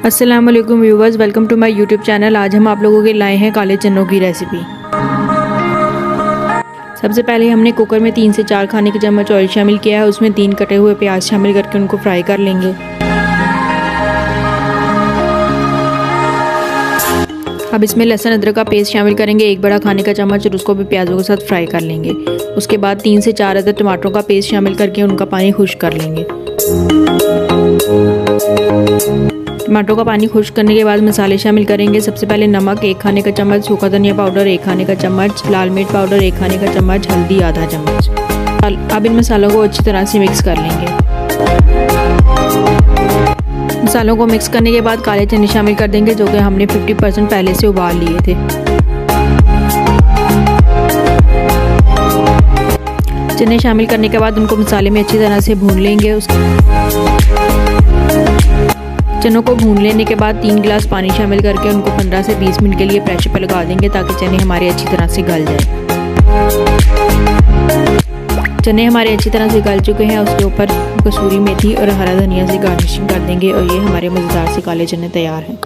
अस्सलाम वालेकुम viewers, welcome to my YouTube channel. आज हम आप लोगों के लाए हैं काले चनों की रेसिपी। सबसे पहले हमने कुकर में 3 से 4 खाने के चम्मच ऑयल शामिल किया है। उसमें 3 कटे हुए प्याज शामिल करके उनको फ्राई कर लेंगे। अब इसमें लहसुन अदरक का पेस्ट शामिल करेंगे 1 बड़ा खाने का चम्मच, और उसको भी प्याज़ों के साथ फ्राई कर लेंगे। उसके बाद 3 से 4 अदद टमाटरों का पेस्ट शामिल करके उनका पानी खुश्क कर लेंगे। टमाटरों का पानी खुश्क करने के बाद मसाले शामिल करेंगे। सबसे पहले नमक 1 खाने का चम्मच, सूखा धनिया पाउडर 1 खाने का चम्मच, लाल मिर्च पाउडर 1 खाने का चम्मच, हल्दी आधा चम्मच। अब इन मसालों को अच्छी तरह से मिक्स कर लेंगे। मसालों को मिक्स करने के बाद काले चने शामिल कर देंगे, जो कि हमने 50% पहले से उबाल लिए थे। चने शामिल करने के बाद उनको मसाले में अच्छी तरह से भून लेंगे। चनों को भून लेने के बाद 3 गिलास पानी शामिल करके उनको 15 से 20 मिनट के लिए प्रेशर पर लगा देंगे, ताकि चने हमारे अच्छी तरह से गल जाए। चने हमारे अच्छी तरह से गल चुके हैं। उसके ऊपर कसूरी मेथी और हरा धनिया से गार्निशिंग कर देंगे और ये हमारे मज़ेदार से काले चने तैयार हैं।